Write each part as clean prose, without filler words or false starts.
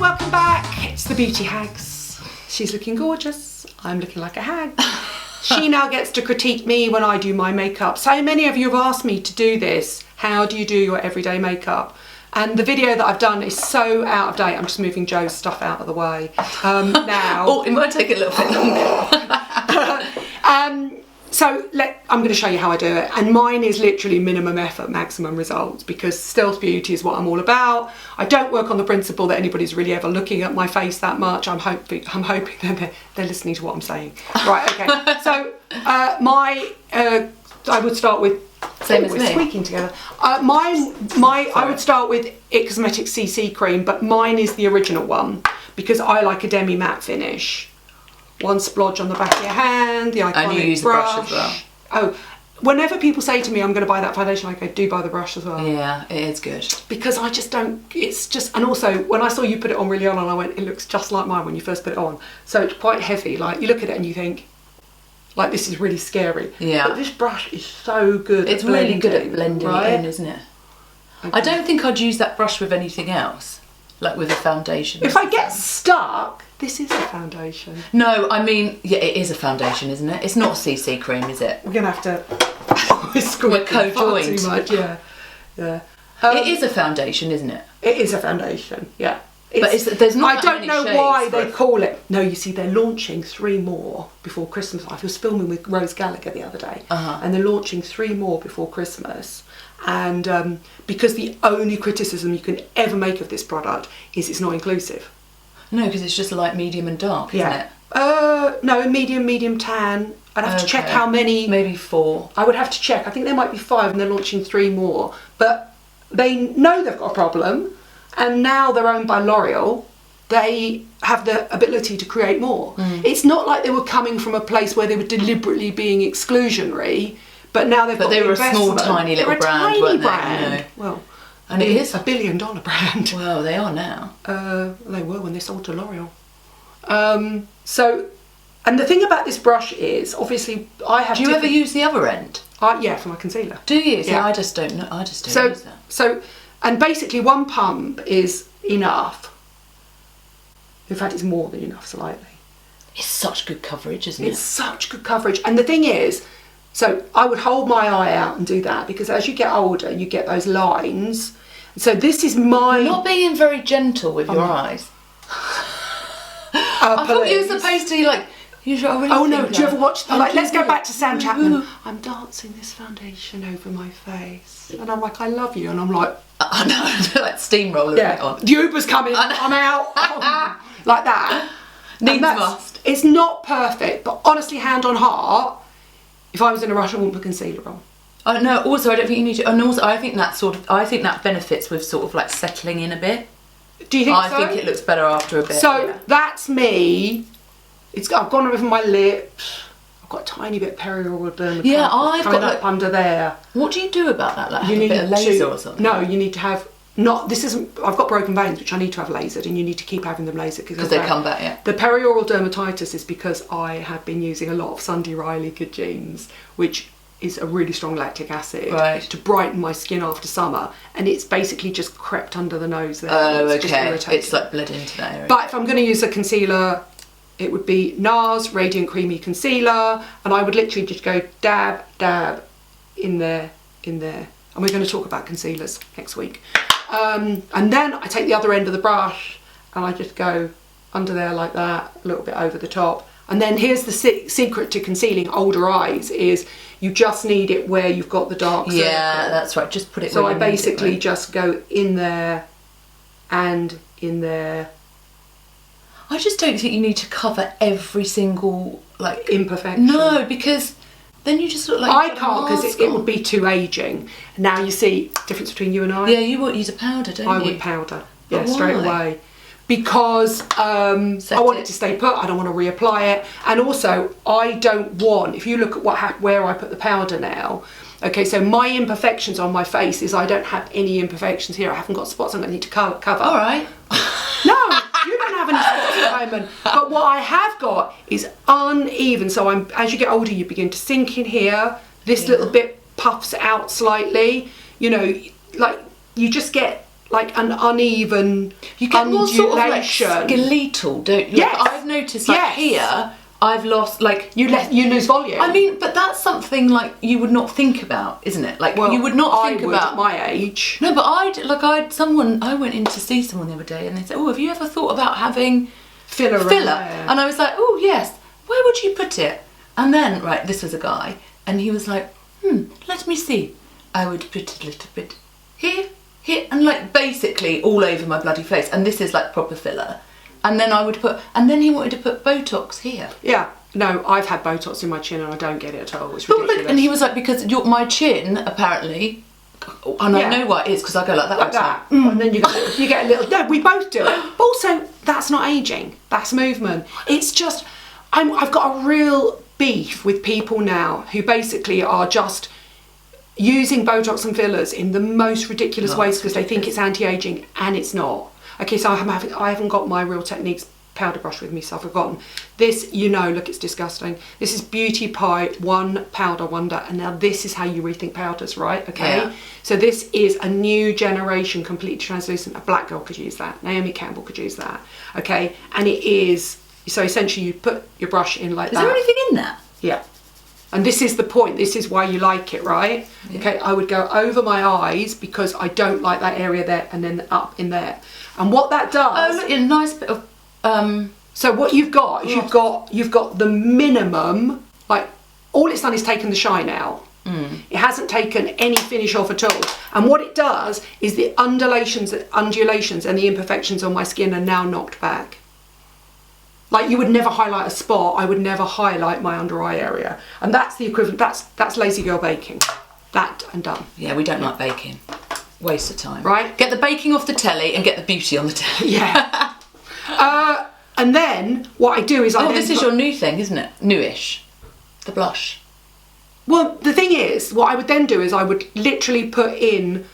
welcome back. It's the Beauty Hags. She's looking gorgeous. I'm looking like a hag. She now gets to critique me when I do my makeup. So many of you have asked me to do this. How do you do your everyday makeup? And the video that I've done is so out of date. I'm just moving Joe's stuff out of the way now. Oh, it might take a little bit longer. So I'm going to show you how I do it, and mine is literally minimum effort, maximum results, because stealth beauty is what I'm all about. I don't work on the principle that anybody's really ever looking at my face that much. I'm hoping that they're listening to what I'm saying. Right, okay. So I would start with, same as me. Squeaking together. I would start with IT Cosmetics CC cream, but mine is the original one because I like a demi matte finish. One splodge on the back of your hand, the iconic brush. And you use the brush as well. Oh, whenever people say to me, I'm going to buy that foundation, I go, do buy the brush as well. Yeah, it is good. Because I just don't, it's just, and also when I saw you put it on really on, and I went, it looks just like mine when you first put it on. So it's quite heavy, like you look at it and you think, like this is really scary. Yeah. But this brush is so good It's really good at blending right? it in, isn't it? Okay. I don't think I'd use that brush with anything else, like with a foundation. If I get stuck, this is a foundation. No, I mean, yeah, it is a foundation, isn't it? It's not CC cream, is it? We're going to have to... We're co-joined. Too much, yeah. Yeah. It is a foundation, isn't it? It is a foundation, yeah. But there's not I don't know shades why they call it. No, you see, they're launching 3 more before Christmas. I was filming with Rose Gallagher the other day, and they're launching 3 more before Christmas. And because the only criticism you can ever make of this product is it's not inclusive. No, because it's just light, medium and dark, isn't it? No, medium tan. I'd have to check how many. Maybe 4. I would have to check. I think there might be 5 and they're launching 3 more. But they know they've got a problem, and now they're owned by L'Oreal. They have the ability to create more. It's not like they were coming from a place where they were deliberately being exclusionary, but now they've got the investment. But they were a small, tiny little brand, weren't they? You know? Well, and it is a $1 billion brand. Well, they are now. They were when they sold to L'Oreal. And the thing about this brush is, obviously, I have. Do you ever use the other end? Yeah, for my concealer. Do you? See, yeah. I just don't know. I just don't use that. So, and basically, 1 pump is enough. In fact, it's more than enough slightly. It's such good coverage, isn't it? It's such good coverage, and the thing is, so I would hold my eye out and do that because as you get older, you get those lines. So this is my. You're not being very gentle with your eyes. I thought you were supposed to like. Oh no! Do you ever watch? Like, let's go back to Sam Chapman. I'm dancing this foundation over my face, and I'm like, I love you, and I'm like, I know, like steamroller. Yeah, on. the Uber's coming. I'm out. Like that. Needs must. It's not perfect, but honestly, hand on heart, if I was in a rush, I wouldn't put concealer on. Oh no! Also, I don't think you need to. And also, I think that benefits with sort of like settling in a bit. Do you think so? I think it looks better after a bit. So that's me. I've gone over my lips. I've got a tiny bit of perioral dermatitis. Yeah, I've got up under there. What do you do about that? Like, you need a bit of laser or something? No, you need to have. This isn't. I've got broken veins, which I need to have lasered, and you need to keep having them lasered because they come back. Yeah. The perioral dermatitis is because I have been using a lot of Sunday Riley Good Genes, which is a really strong lactic acid to brighten my skin after summer, and it's basically just crept under the nose there. Oh, it's okay. Just it's like bled into that area. But if I'm going to use a concealer, it would be NARS Radiant Creamy Concealer, and I would literally just go dab, dab, in there. And we're going to talk about concealers next week. And then I take the other end of the brush and I just go under there like that, a little bit over the top. And then here's the secret to concealing older eyes is you just need it where you've got the dark circle. Yeah, that's right. Just put it. So I basically just go in there and in there. I just don't think you need to cover every single like imperfection. No, because then you just look like I can't because it would be too aging. Now you see difference between you and I. Yeah, you would use a powder, don't you? I would powder. Yeah, straight away. Because I want it to stay put. I don't want to reapply it, and also I don't want. If you look at where I put the powder now. Okay, so my imperfections on my face is I don't have any imperfections here. I haven't got spots I'm going to need to cover. All right. No, you don't have any spots at the moment. But what I have got is uneven. So as you get older, you begin to sink in here. This little bit puffs out slightly. You know, like you just get like an uneven You get more sort of like undulation. skeletal, don't you? Yes. Like, I've noticed like Yes. here, I've lost like You lose volume. I mean, but that's something like you would not think about, isn't it? Like you would not think about at my age. No, but I went in to see someone the other day and they said, "Oh, have you ever thought about having Filler. And I was like, "Oh, yes. Where would you put it?" And then, right, this was a guy and he was like, let me see. I would put it a little bit here, and like basically all over my bloody face. And this is like proper filler. And then and then he wanted to put Botox here. Yeah. No, I've had Botox in my chin and I don't get it at all. It's But ridiculous. look, and he was like, because my chin, apparently, and I know why it is, because I go like that all like the time. that. And then you get a little... No, we both do it. But also, that's not ageing. That's movement. It's just... I've got a real beef with people now who basically are just using Botox and fillers in the most ridiculous ways because they think it's anti-aging and it's not. Okay, so I haven't got my Real Techniques powder brush with me, so I've forgotten. This, look, it's disgusting. This is Beauty Pie 1 Powder Wonder, and now this is how you rethink powders, right? Okay, Yeah. so this is a new generation, completely translucent. A black girl could use that. Naomi Campbell could use that. Okay, and it is, so essentially you put your brush in like that. Is there anything in that? Yeah. And this is the point. This is why you like it, right? Yeah. Okay, I would go over my eyes because I don't like that area there, and then up in there. And what that does... Oh, look, a nice bit of... So what you've got is you've got the minimum, like all it's done is taken the shine out. It hasn't taken any finish off at all. And what it does is the undulations and the imperfections on my skin are now knocked back. Like you would never highlight a spot, I would never highlight my under eye area. And that's the equivalent, that's lazy girl baking. That and done. Yeah, we don't like baking. Waste of time. Right? Get the baking off the telly and get the beauty on the telly. Yeah. And then what I do is this is your new thing, isn't it? Newish. The blush. Well, the thing is, what I would then do is I would literally put in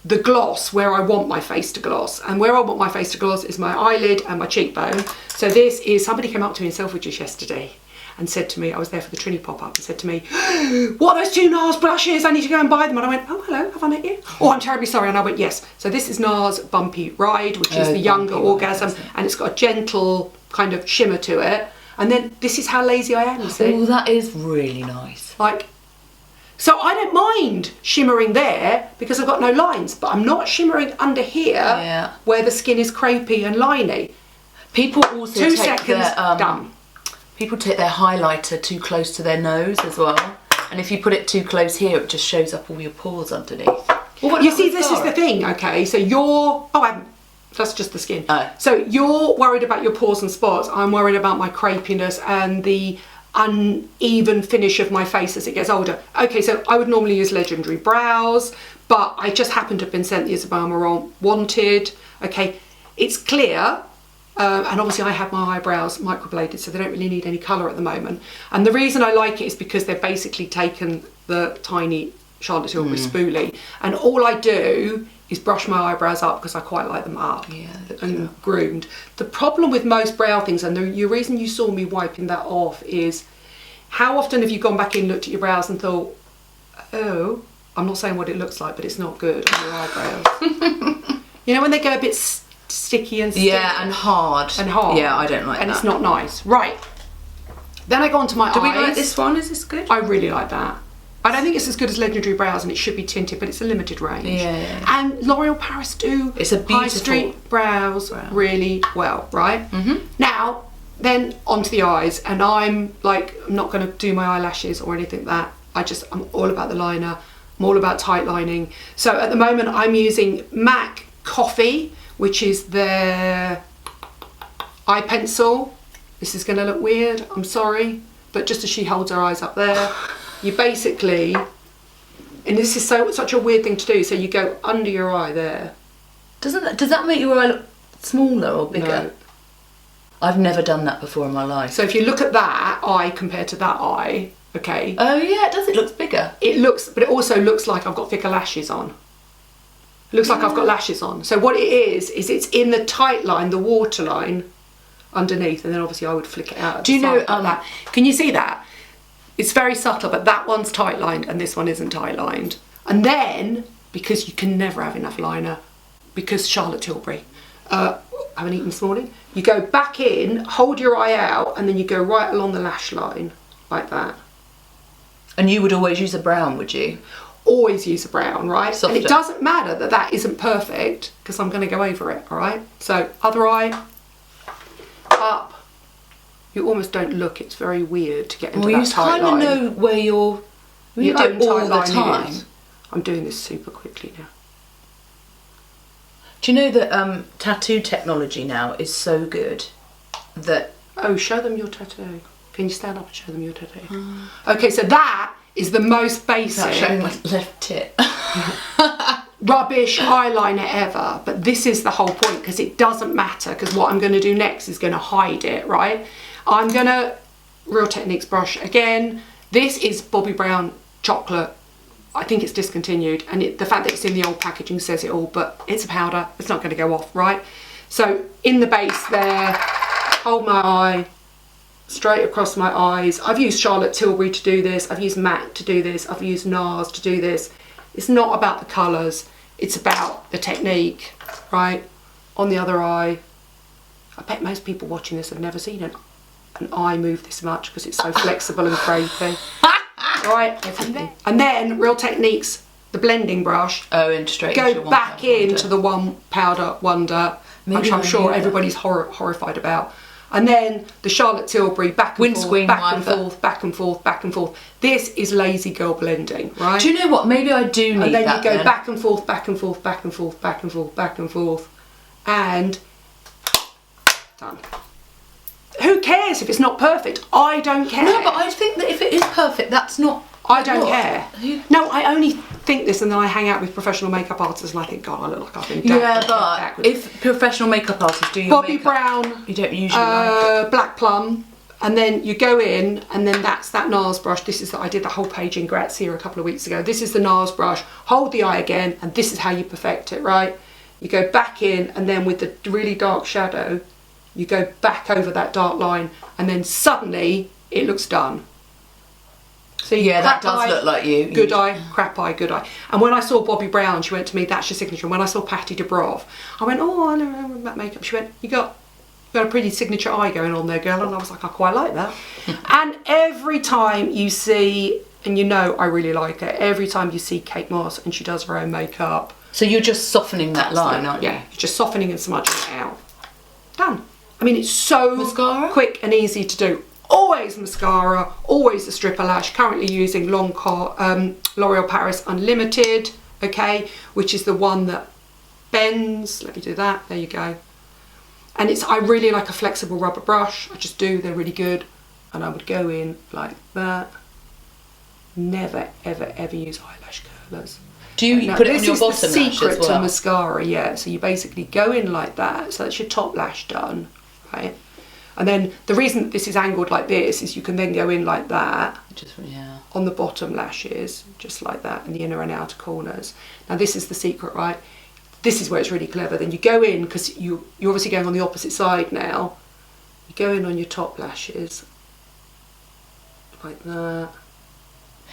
the gloss where I want my face to gloss. And where I want my face to gloss is my eyelid and my cheekbone. So this is, somebody came up to me in Selfridges yesterday and said to me, I was there for the Trini pop-up, and said to me, what are those 2 NARS blushes? I need to go and buy them. And I went, oh, hello, have I met you? Oh, I'm terribly sorry. And I went, yes. So this is NARS Bumpy Ride, which is the younger orgasm, and it's got a gentle kind of shimmer to it. And then this is how lazy I am, you see? Oh, that is really nice. Like, so I don't mind shimmering there because I've got no lines, but I'm not shimmering under here where the skin is crepey and liney. People also 2 take seconds, their, done. People take their highlighter too close to their nose as well. And if you put it too close here, it just shows up all your pores underneath. Well, you see, this is the thing, okay? So that's just the skin. Oh. So you're worried about your pores and spots. I'm worried about my crepiness and the uneven finish of my face as it gets older. Okay, so I would normally use Legendary Brows, but I just happen to have been sent the Isabel Marant Wanted. Okay, it's clear. And obviously I have my eyebrows microbladed, so they don't really need any colour at the moment. And the reason I like it is because they've basically taken the tiny Charlotte Tilbury spoolie, and all I do is brush my eyebrows up because I quite like them up and groomed. The problem with most brow things, and the reason you saw me wiping that off, is how often have you gone back in, looked at your brows and thought, oh, I'm not saying what it looks like, but it's not good on your eyebrows. You know when they go a bit sticky and sticky? Yeah, and hard. Yeah, I don't like that. And it's not nice. Right. Then I go on to my eyes. Do we like this one? Is this good? I really like that. I don't think it's as good as Legendary Brows, and it should be tinted, but it's a limited range. Yeah. And L'Oreal Paris do it's a beautiful high street brows really well, right? Mm-hmm. Now, then onto the eyes, and I'm not going to do my eyelashes or anything like that. I'm all about the liner. I'm all about tight lining. So at the moment, I'm using MAC Coffee, which is their eye pencil. This is going to look weird, I'm sorry, but just as she holds her eyes up there, you basically, and this is such a weird thing to do, so you go under your eye there. Does that make your eye look smaller or bigger? No. I've never done that before in my life. So if you look at that eye compared to that eye, okay. Oh yeah, it does, it looks bigger. But it also looks like I've got thicker lashes on. It looks like I've got lashes on. So what it is it's in the tight line, the waterline underneath, and then obviously I would flick it out. Do you know that? Can you see that? It's very subtle, but that one's tight lined and this one isn't tight lined. And then, because you can never have enough liner, because Charlotte Tilbury. I haven't eaten this morning. You go back in, hold your eye out, and then you go right along the lash line, like that. And you would always use a brown, would you? Always use a brown, right? Softer. And it doesn't matter that that isn't perfect, because I'm going to go over it, all right? So, other eye, up. You almost don't look, it's very weird to get into that tight line. Well, you kind of know where you do it all the time. I'm doing this super quickly now. Do you know that tattoo technology now is so good that... Oh, show them your tattoo. Can you stand up and show them your tattoo? Okay, so that is the most basic... That's showing my left tit. rubbish eyeliner ever, but this is the whole point, because it doesn't matter, because what I'm going to do next is going to hide it, right? I'm going to Real Techniques brush again. This is Bobbi Brown chocolate. I think it's discontinued, and the fact that it's in the old packaging says it all, but it's a powder, it's not going to go off, right? So in the base there, hold my eye straight across my eyes. I've used Charlotte Tilbury to do this, I've used MAC to do this, I've used NARS to do this. It's not about the colours, it's about the technique, right? On the other eye. I bet most people watching this have never seen an eye move this much, because it's so flexible and crepey. Right, and then Real Techniques, the blending brush. Oh, and straight go back into the One Powder Wonder, which I'm sure everybody's horrified about. And then the Charlotte Tilbury, back and forth, back and forth, back and forth, back and forth. This is lazy girl blending, right? Do you know what? Maybe I do need that. And then you go back and forth, back and forth, back and forth, back and forth, back and forth, and done. Who cares if it's not perfect? I don't care. No, but I think that if it is perfect, that's not... I don't care. No, I only think this, and then I hang out with professional makeup artists and I think, God, I look like I've been backwards. If professional makeup artists do your Bobbi makeup, Brown, you don't usually like it. Black Plum, and then you go in, and then that's that NARS brush. This is I did the whole page in Grazia a couple of weeks ago. This is the NARS brush. Hold the eye again, and this is how you perfect it, right? You go back in, and then with the really dark shadow, you go back over that dark line, and then suddenly it looks done. So yeah, that does look like you. Good eye, crap eye, good eye. And when I saw Bobbi Brown, she went to me, that's your signature. And when I saw Patty Dubrov, I went, oh, I know that makeup. She went, you got a pretty signature eye going on there, girl. And I was like, I quite like that. And every time you see, and you know I really like her, every time you see Kate Moss and she does her own makeup. So you're just softening that line, aren't you? Yeah, you're just softening and smudging it out. Done. I mean, it's so mascara? Quick and easy to do. Always mascara, always the stripper lash. Currently using L'Oreal Paris Unlimited, okay, which is the one that bends. Let me do that. There you go. And I really like a flexible rubber brush. I just do. They're really good. And I would go in like that. Never, ever, ever use eyelash curlers. Do you put it on your bottom lash as well? This is the secret to mascara, yeah. So you basically go in like that. So that's your top lash done, right? And then the reason that this is angled like this is you can then go in like that, just, yeah, on the bottom lashes, just like that, in the inner and outer corners. Now this is the secret, right? This is where it's really clever. Then you go in, because you're obviously going on the opposite side now. You go in on your top lashes, like that.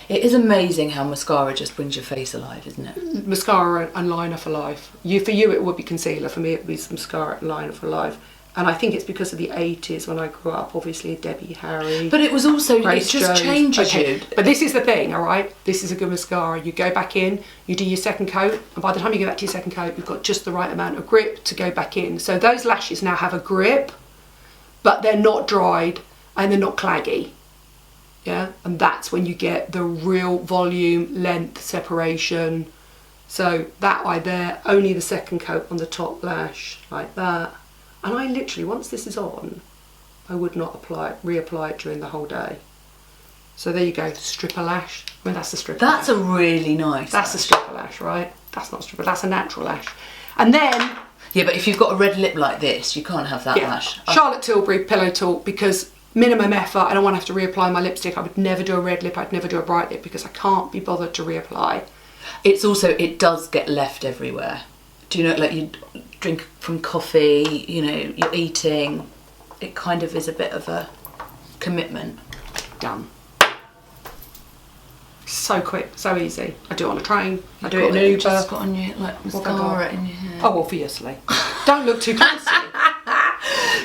It is amazing how mascara just brings your face alive, isn't it? Mascara and liner for life. For you it would be concealer, for me it would be mascara and liner for life. And I think it's because of the 80s when I grew up, obviously Debbie Harry. But it was also, Grace it just Jones. changes you. But this is the thing, all right? This is a good mascara. You go back in, you do your second coat, and by the time you go back to your second coat, you've got just the right amount of grip to go back in. So those lashes now have a grip, but they're not dried and they're not claggy. Yeah, and that's when you get the real volume, length, separation. So that eye there, only the second coat on the top lash, like that. And I literally, once this is on, I would not reapply it during the whole day. So there you go, stripper lash. I mean, that's a stripper lash. That's a really nice That's a stripper lash, right? That's not a stripper, that's a natural lash. And then... Yeah, but if you've got a red lip like this, you can't have that lash. Charlotte Tilbury Pillow Talk, because minimum effort, I don't want to have to reapply my lipstick. I would never do a red lip, I'd never do a bright lip, because I can't be bothered to reapply. It's also, it does get left everywhere. Do you know, like you drink from coffee, you know, you're eating, it kind of is a bit of a commitment. Done. So quick, so easy. I do it on a train, I do Got it in Uber. Just got on your like mascara in your hair. Oh, obviously. Don't look too closely.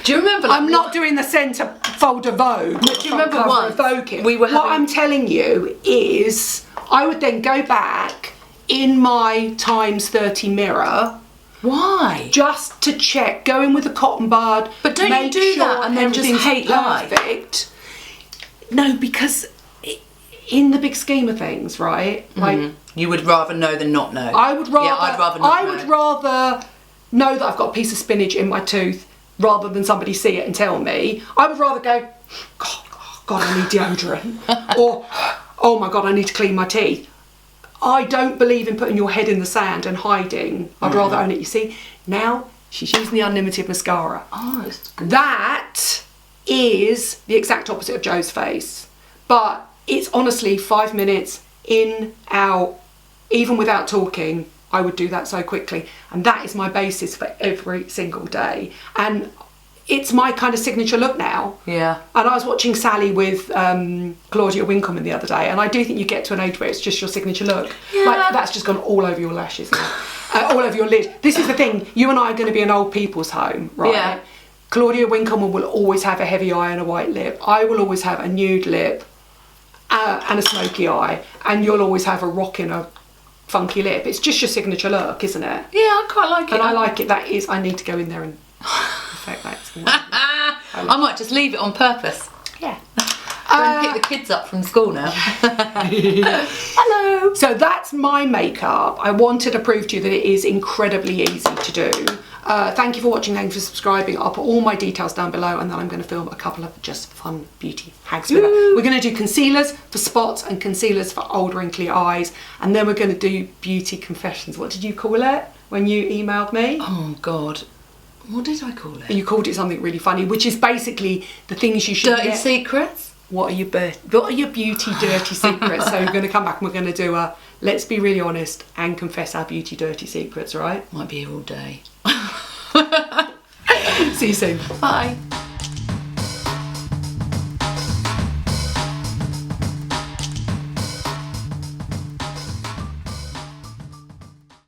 Do you remember? Like, I'm not doing the centre fold of Vogue. Do you remember once we were having... What I'm telling you is, I would then go back in my times 30 mirror. Why? Just to check, go in with a cotton bud. But don't you do that and then just hate life? Perfect. No, because in the big scheme of things, right? Like you would rather know than not know. I would rather. Yeah, I'd rather not I would rather know that I've got a piece of spinach in my tooth rather than somebody see it and tell me. I would rather go, God, I need deodorant, or oh my God, I need to clean my teeth. I don't believe in putting your head in the sand and hiding. I'd rather own it. You see, now she's using the unlimited mascara. Oh, it's good. That is the exact opposite of Joe's face. But it's honestly 5 minutes, in, out, even without talking. I would do that so quickly. And that is my basis for every single day. And it's my kind of signature look now. Yeah. And I was watching Sally with Claudia Winkleman the other day, and I do think you get to an age where it's just your signature look. Yeah. Like, that's just gone all over your lashes now. All over your lid. This is the thing, you and I are going to be an old people's home, right? Yeah. Claudia Winkleman will always have a heavy eye and a white lip. I will always have a nude lip and a smoky eye. And you'll always have a rock in a funky lip. It's just your signature look, isn't it? Yeah, I quite like it. And I like it. That is, I need to go in there and perfect that. I might just leave it on purpose. Yeah. Go and pick the kids up from school now. Hello. So that's my makeup. I wanted to prove to you that it is incredibly easy to do. Thank you for watching, thank you for subscribing. I'll put all my details down below, and then I'm going to film a couple of just fun beauty hacks with it. We're going to do concealers for spots and concealers for old wrinkly eyes, and then we're going to do beauty confessions. What did you call it when you emailed me? Oh God. What did I call it? You called it something really funny, which is basically the things you should Dirty get. secrets? What are your beauty dirty secrets? So we're going to come back and we're going to do a let's be really honest and confess our beauty dirty secrets, right? Might be here all day. See you soon. Bye.